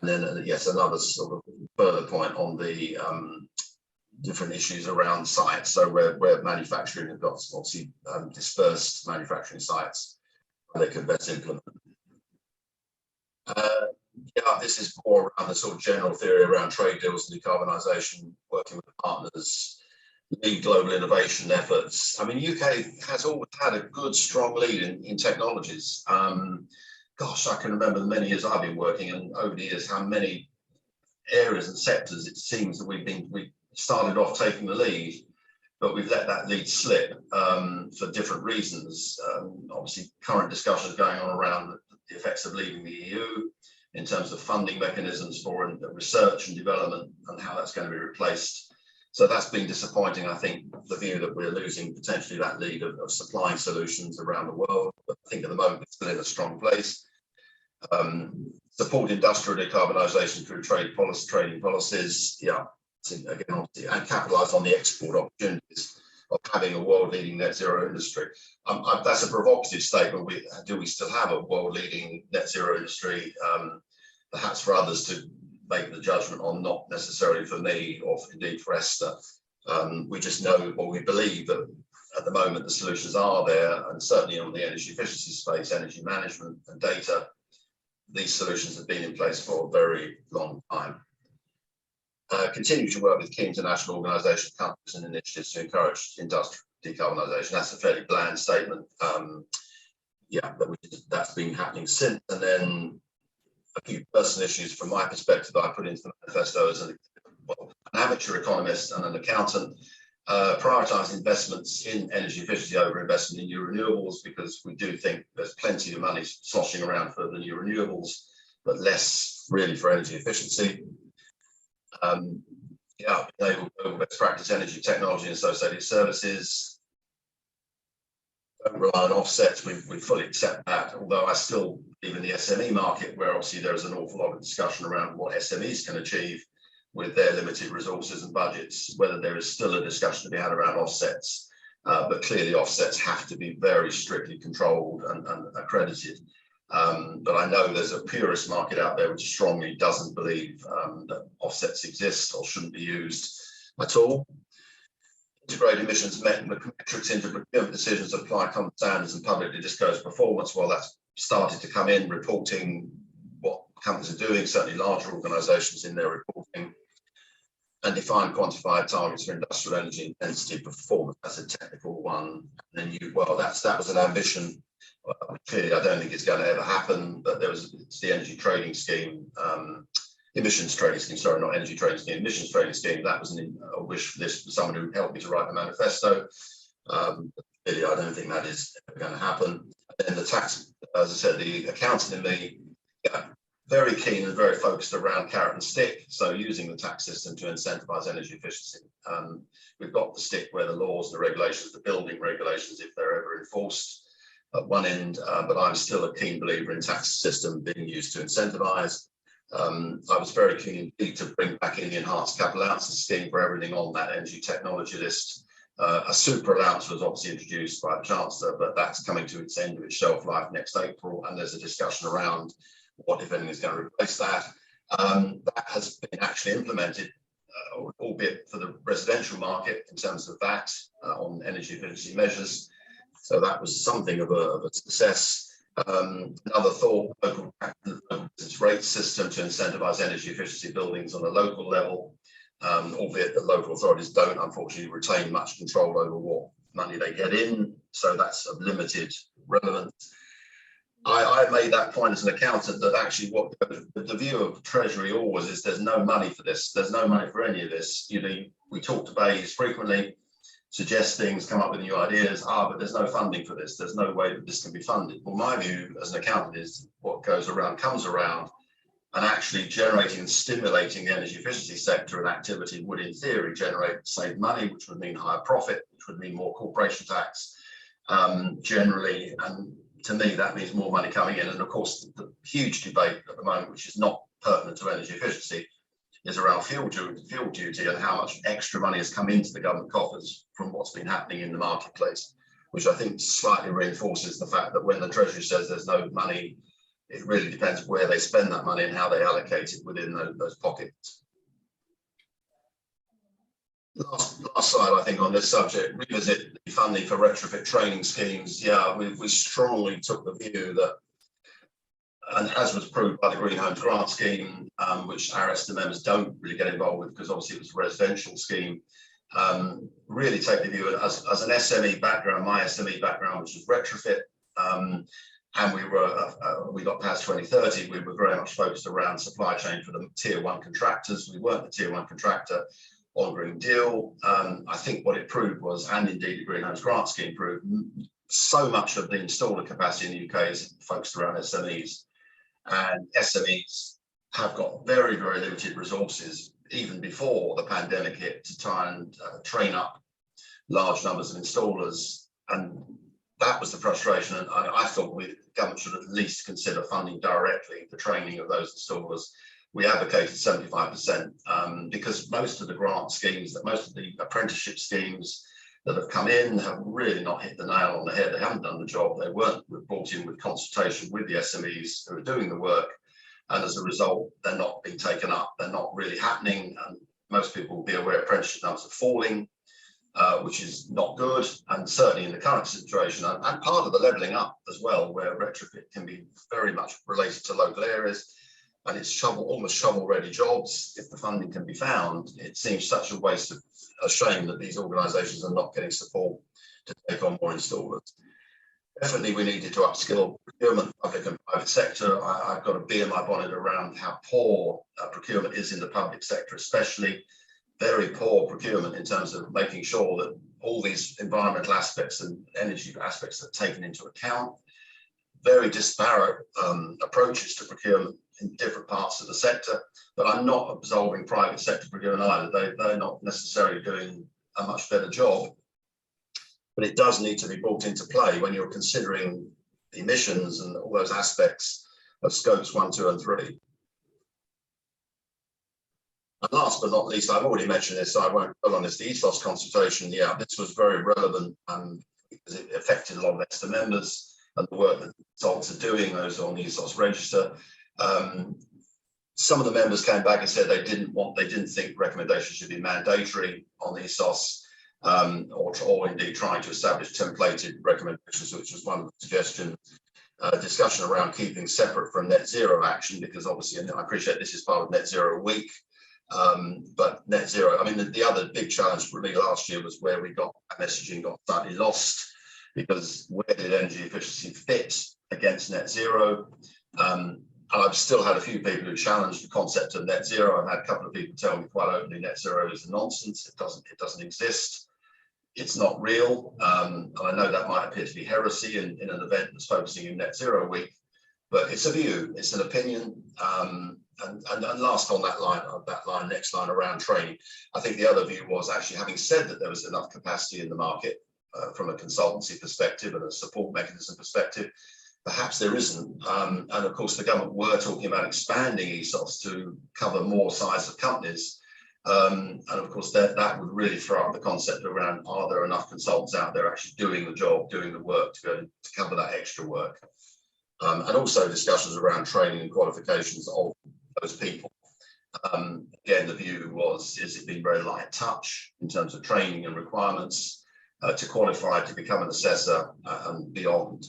S3: And then, yes, another sort of further point on the different issues around sites. So where manufacturing has got obviously dispersed manufacturing sites, they can best implement. This is more around the sort of general theory around trade deals and decarbonisation, working with partners. lead global innovation efforts. I mean, UK has always had a good, strong lead in technologies. Gosh, I can remember the many years I've been working, and over the years, how many areas and sectors it seems that we started off taking the lead, but we've let that lead slip for different reasons. Obviously, current discussions going on around the effects of leaving the EU in terms of funding mechanisms for research and development and how that's going to be replaced. So that's been disappointing. I think the view that we're losing potentially that lead of supplying solutions around the world, but I think at the moment it's still in a strong place. Support industrial decarbonisation through trading policies, yeah, again, obviously, and capitalise on the export opportunities of having a world-leading net zero industry. That's a provocative statement. Do we still have a world-leading net zero industry? Perhaps for others to make the judgment on, not necessarily for me or indeed for ESTA. We just know, or we believe, that at the moment the solutions are there, and certainly on the energy efficiency space, energy management and data, these solutions have been in place for a very long time. Continue to work with key international organisations, countries and initiatives to encourage industrial decarbonisation. That's a fairly bland statement. Yeah, that's been happening since. And then a few personal issues from my perspective that I put into the manifesto as an amateur economist and an accountant. Prioritise investments in energy efficiency over investment in new renewables, because we do think there's plenty of money sloshing around for the new renewables, but less really for energy efficiency. Yeah, enable global best practice energy technology and associated services. Don't rely on offsets, we fully accept that, although I still believe in the SME market, where obviously there's an awful lot of discussion around what SMEs can achieve with their limited resources and budgets, whether there is still a discussion to be had around offsets. But clearly offsets have to be very strictly controlled and accredited. But I know there's a purist market out there which strongly doesn't believe that offsets exist or shouldn't be used at all. Integrate emissions metrics into procurement decisions, apply common standards and publicly disclose performance. Well, that's started to come in, reporting what companies are doing, certainly larger organisations in their reporting, and define quantified targets for industrial energy intensity performance. That's a technical one. And then that was an ambition. Clearly, I don't think it's going to ever happen, but it's the energy trading scheme, emissions trading scheme, sorry, not energy trading scheme, emissions trading scheme. That was a wish for someone who helped me to write the manifesto. Clearly, I don't think that is ever going to happen. And then the tax, as I said, the accountant in me, yeah, very keen and very focused around carrot and stick. So using the tax system to incentivise energy efficiency. We've got the stick where the laws, the regulations, the building regulations, if they're ever enforced, at one end, but I'm still a keen believer in tax system being used to incentivise. I was very keen indeed to bring back in the enhanced capital allowances scheme for everything on that energy technology list. A super allowance was obviously introduced by the Chancellor, but that's coming to its end of its shelf life next April, and there's a discussion around what, if anything, is going to replace that. That has been actually implemented, albeit for the residential market in terms of that on energy efficiency measures. So that was something of a success. Another thought, local business rate system to incentivise energy efficiency buildings on a local level, albeit the local authorities don't unfortunately retain much control over what money they get in. So that's of limited relevance. I made that point as an accountant that actually what the view of Treasury always is there's no money for this. There's no money for any of this. You know, we talk to BEIS frequently, suggest things, come up with new ideas. But there's no funding for this. There's no way that this can be funded. Well, my view as an accountant is what goes around comes around, and actually generating and stimulating the energy efficiency sector and activity would, in theory, save money, which would mean higher profit, which would mean more corporation tax generally. And to me, that means more money coming in. And of course, the huge debate at the moment, which is not pertinent to energy efficiency, is around fuel duty and how much extra money has come into the government coffers from what's been happening in the marketplace, which I think slightly reinforces the fact that when the Treasury says there's no money, it really depends where they spend that money and how they allocate it within those pockets. Last slide, I think, on this subject, revisit the funding for retrofit training schemes. Yeah, we strongly took the view that, and as was proved by the Green Homes Grant Scheme, which our ESTA members don't really get involved with because obviously it was a residential scheme, really take the view as an SME background, my SME background, which was retrofit, and we got past 2030, we were very much focused around supply chain for the tier 1 contractors. We weren't the tier 1 contractor on Green Deal. I think what it proved was, and indeed the Green Homes Grant Scheme proved, so much of the installer capacity in the UK is focused around SMEs, and SMEs have got very, very limited resources, even before the pandemic hit, to try and train up large numbers of installers. And that was the frustration. And I thought the government should at least consider funding directly the training of those installers. We advocated 75% because most of the grant schemes, most of the apprenticeship schemes that have come in have really not hit the nail on the head. They haven't done the job. They weren't brought in with consultation with the SMEs who are doing the work. And as a result, they're not being taken up. They're not really happening. And most people will be aware apprenticeship numbers are falling, which is not good. And certainly in the current situation, and part of the levelling up as well, where retrofit can be very much related to local areas, and it's almost shovel-ready jobs. If the funding can be found, it seems such a waste of a shame that these organisations are not getting support to take on more installers. Definitely, we needed to upskill procurement, public and private sector. I've got a bee in my bonnet around how poor procurement is in the public sector, especially very poor procurement in terms of making sure that all these environmental aspects and energy aspects are taken into account. Very disparate approaches to procurement in different parts of the sector, but I'm not absolving private sector procurement either. They're not necessarily doing a much better job. But it does need to be brought into play when you're considering emissions and all those aspects of scopes 1, 2, and 3. And last but not least, I've already mentioned this, so I won't dwell on this, the ESOS consultation. Yeah, this was very relevant because it affected a lot of ESTA members and the work that consultants are doing, those on the ESOS register. Some of the members came back and said they didn't think recommendations should be mandatory on the ESOS. Or indeed trying to establish templated recommendations, which was one of the suggestions. Discussion around keeping separate from net zero action, because obviously, and I appreciate this is part of Net Zero Week, but net zero, I mean, the other big challenge for me last year was where messaging got slightly lost, because where did energy efficiency fit against net zero? And I've still had a few people who challenged the concept of net zero. I've had a couple of people tell me quite openly net zero is nonsense. It doesn't exist. It's not real. And I know that might appear to be heresy in an event that's focusing in Net Zero Week, but it's a view, it's an opinion. And last on that next line around training, I think the other view was actually, having said that there was enough capacity in the market from a consultancy perspective and a support mechanism perspective, perhaps there isn't. And of course, the government were talking about expanding ESOS to cover more size of companies. And of course, that would really throw up the concept around, are there enough consultants out there actually doing the job, doing the work to be able to cover that extra work? And also discussions around training and qualifications of those people. Again, the view was, is it being very light touch in terms of training and requirements to qualify to become an assessor and beyond?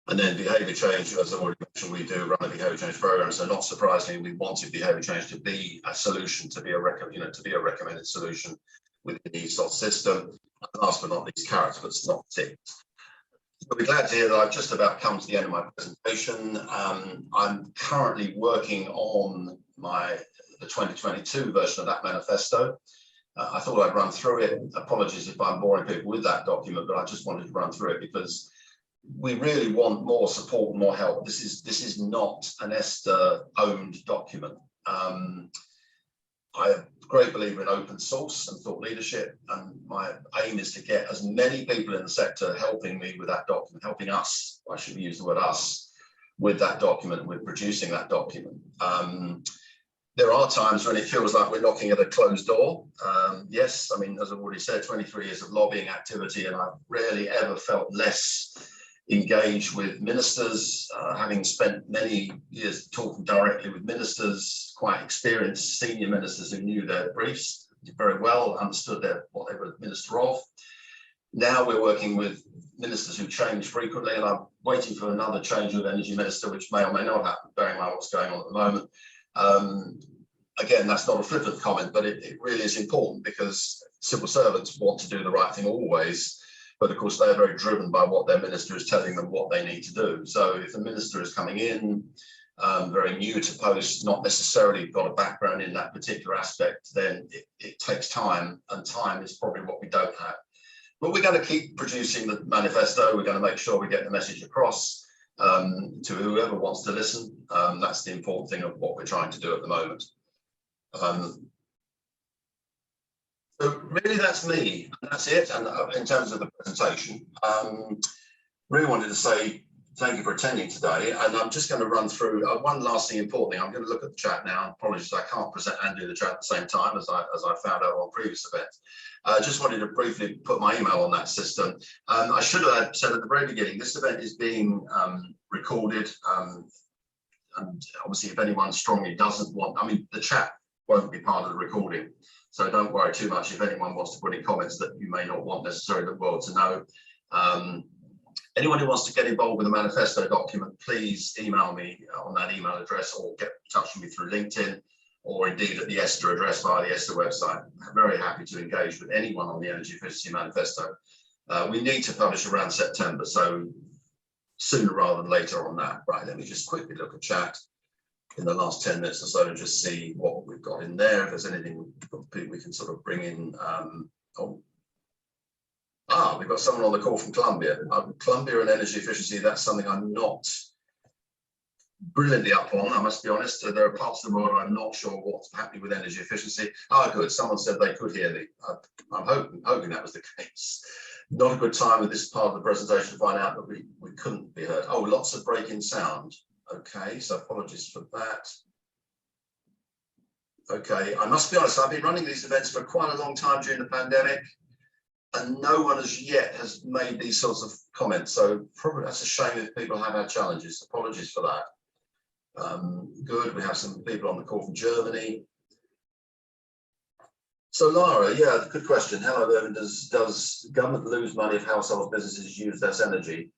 S3: And then behaviour change, as I already mentioned, we do run a behaviour change program. So not surprisingly, we wanted behaviour change to be a solution, to be a recommended solution within the ESOS system. And last but not least, carrots, but not sticks. So we're glad to hear that I've just about come to the end of my presentation. I'm currently working on the 2022 version of that manifesto. I thought I'd run through it. Apologies if I'm boring people with that document, but I just wanted to run through it because we really want more support and more help. This is not an ESTA-owned document. I'm a great believer in open source and thought leadership, and my aim is to get as many people in the sector helping me with that document, helping us, I should use the word us, with that document, with producing that document. There are times when it feels like we're knocking at a closed door. Yes, I mean, as I've already said, 23 years of lobbying activity, and I've rarely ever felt less engaged with ministers, having spent many years talking directly with ministers, quite experienced senior ministers who knew their briefs very well, understood what they were minister of. Now we're working with ministers who change frequently, and I'm waiting for another change of energy minister, which may or may not happen, bearing in mind what's going on at the moment. again, that's not a flippant comment, but it really is important because civil servants want to do the right thing always. But of course, they're very driven by what their minister is telling them what they need to do. So if the minister is coming in, very new to post, not necessarily got a background in that particular aspect, then it takes time, and time is probably what we don't have. But we're going to keep producing the manifesto. We're going to make sure we get the message across to whoever wants to listen. That's the important thing of what we're trying to do at the moment. So really, that's me. That's it. And in terms of the presentation, really wanted to say thank you for attending today. And I'm just going to run through one last thing important thing. I'm going to look at the chat now. Apologies, I can't present and do the chat at the same time as I found out on previous events. Just wanted to briefly put my email on that system. I should have said at the very beginning, this event is being recorded. And obviously, if anyone strongly doesn't want, I mean, the chat won't be part of the recording. So don't worry too much if anyone wants to put in comments that you may not want necessarily the world to know. Anyone who wants to get involved with the manifesto document, please email me on that email address or get in touch with me through LinkedIn or indeed at the ESTA address via the ESTA website. I'm very happy to engage with anyone on the Energy Efficiency Manifesto. We need to publish around September, so sooner rather than later on that. Right, let me just quickly look at chat in the last 10 minutes or so and just see what we've got in there. If there's anything we can sort of bring in. We've got someone on the call from Colombia. Colombia and energy efficiency, that's something I'm not brilliantly up on, I must be honest. There are parts of the world I'm not sure what's happening with energy efficiency. Good, someone said they could hear me. I'm hoping that was the case. Not a good time with this part of the presentation to find out that we couldn't be heard. Oh, lots of break-in sound. Okay, so apologies for that. Okay, I must be honest, I've been running these events for quite a long time during the pandemic, and no one as yet has made these sorts of comments. So probably that's a shame if people have had challenges. Apologies for that. Good, we have some people on the call from Germany. So Lara, yeah, good question. Hello there. Does government lose money if household businesses use less energy?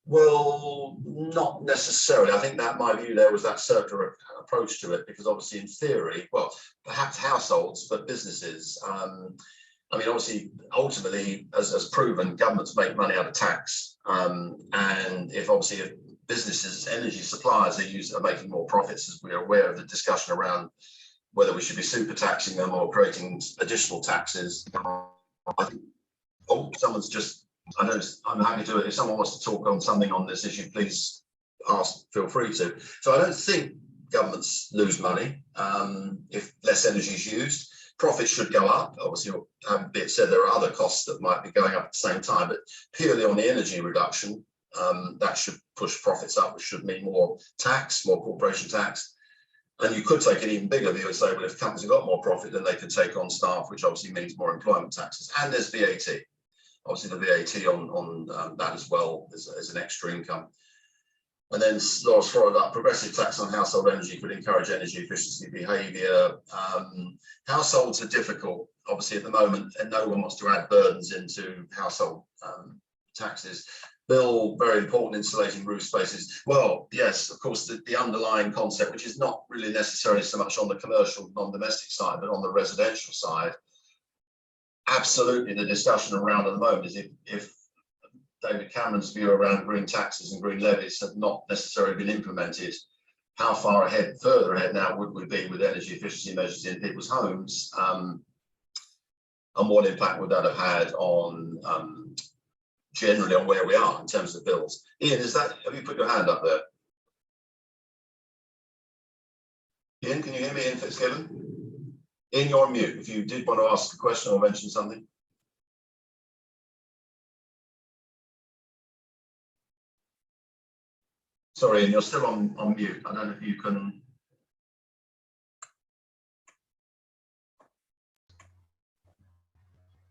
S3: Well, not necessarily. I think that my view there was that circular approach to it, because obviously in theory, well, perhaps households, but businesses, I mean, obviously, ultimately, as proven, governments make money out of tax. And if businesses, energy suppliers are making more profits, as we're aware of the discussion around whether we should be super taxing them or creating additional taxes. I think, someone's just, I know I'm happy to, if someone wants to talk on something on this issue, please feel free to. So I don't think governments lose money if less energy is used. Profits should go up. Obviously, be it said, there are other costs that might be going up at the same time, but purely on the energy reduction, that should push profits up, which should mean more tax, more corporation tax. And you could take an even bigger view and say, well, if companies have got more profit, then they could take on staff, which obviously means more employment taxes. And there's VAT. Obviously, the VAT on that as well as an extra income. And then Laura's followed up, progressive tax on household energy could encourage energy efficiency behaviour. Households are difficult, obviously, at the moment, and no one wants to add burdens into household taxes. Bill, very important, insulating roof spaces. Well, yes, of course, the underlying concept, which is not really necessarily so much on the commercial, non-domestic side, but on the residential side, absolutely the discussion around at the moment is if David Cameron's view around green taxes and green levies have not necessarily been implemented, how far ahead, further ahead now would we be with energy efficiency measures in people's homes? And what impact would that have had on generally on where we are in terms of bills? Ian, have you put your hand up there? Ian, can you hear me, Ian Fitzgibbon? Ian, you're on mute if you did want to ask a question or mention something. Sorry, Ian, you're still on mute. I don't know if you can.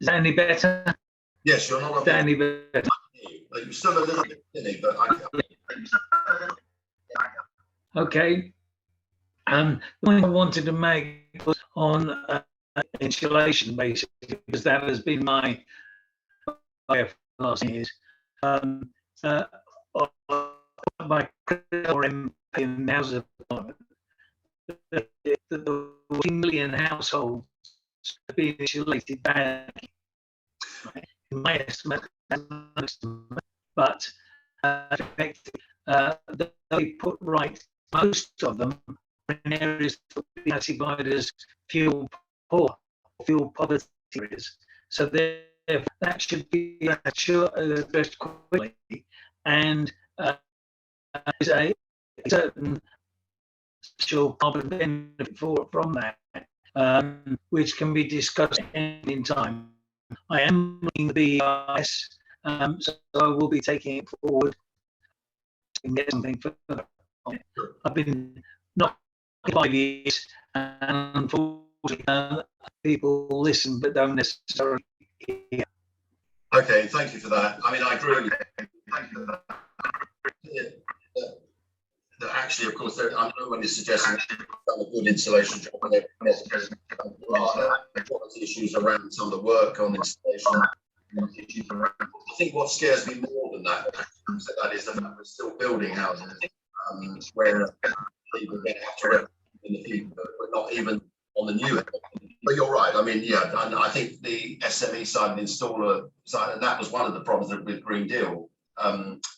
S2: Is that any better?
S3: Yes, you're not on
S2: Is that any better?
S3: You're still a little bit thinny, but
S2: Okay. The point I wanted to make was on insulation, basically, because that has been my for the last years. By MP in the House of Parliament, that the 1 million households have been insulated badly, right? In my estimate, but they put right most of them in areas that are classified as fuel poor, fuel poverty areas. So that should be addressed quickly, and is a certain social carbon benefit from that, which can be discussed in time. I am looking at the BIS, so I will be taking it forward and get something further on it. I've been not 5 years, and unfortunately, people listen but don't necessarily hear.
S3: Okay, thank you for that. I mean, I agree with you. Thank you for that. That actually, of course, I know when you're suggesting done a good installation job, and quality issues around some of the work on installation. I think what scares me more than that is the fact we're still building houses where people get have to rent in the future, but not even on the new. But you're right. I mean, yeah, and I think the SME side and the installer side, and that was one of the problems with Green Deal.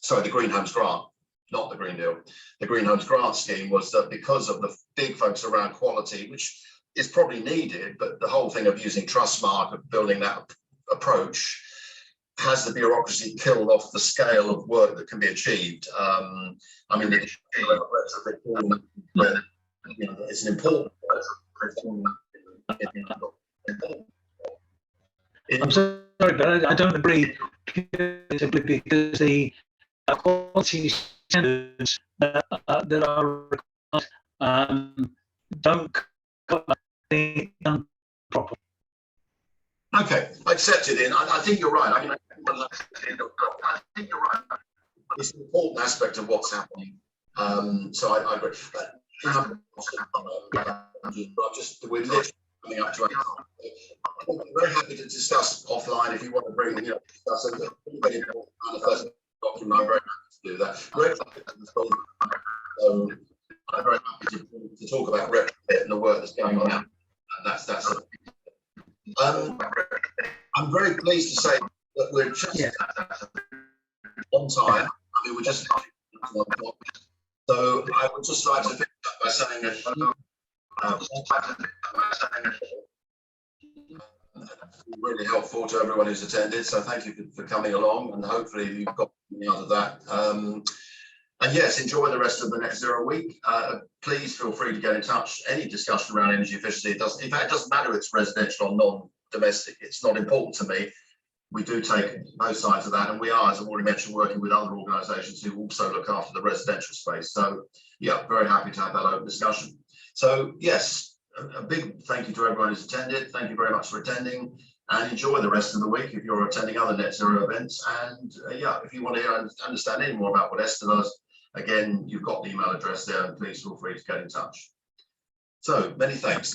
S3: Sorry, the Green Homes Grant. Not the Green Deal. The Green Homes Grant scheme was that because of the big focus around quality, which is probably needed, but the whole thing of using Trustmark, of building that approach, has the bureaucracy killed off the scale of work that can be achieved. I mean, it's an important.
S2: I'm sorry, but I don't agree, simply because the quality standards that are required don't cover the done properly.
S3: Okay, I accept it. I think you're right. I mean, I think you're right. It's an important aspect of what's happening. So I agree. But, we're literally coming up to our time. I'm very happy to discuss offline if you want to bring, discuss a very important manifesto document. I'm very happy to do that. I'm very happy to talk about retrofit and the work that's going on, and that's I'm very pleased to say that we're just on time. I mean, we're just so I would just like to finish up by saying really helpful to everyone who's attended. So thank you for coming along, and hopefully you've got something out of that. And yes, enjoy the rest of the Net Zero week. Please feel free to get in touch. Any discussion around energy efficiency, in fact, it doesn't matter if it's residential or non-domestic. It's not important to me. We do take both sides of that, and we are, as I've already mentioned, working with other organisations who also look after the residential space. So yeah, very happy to have that open discussion. So yes, a big thank you to everyone who's attended. Thank you very much for attending, and enjoy the rest of the week if you're attending other Net Zero events. And yeah, if you want to understand any more about what ESTA does, again, you've got the email address there, and please feel free to get in touch. So many thanks.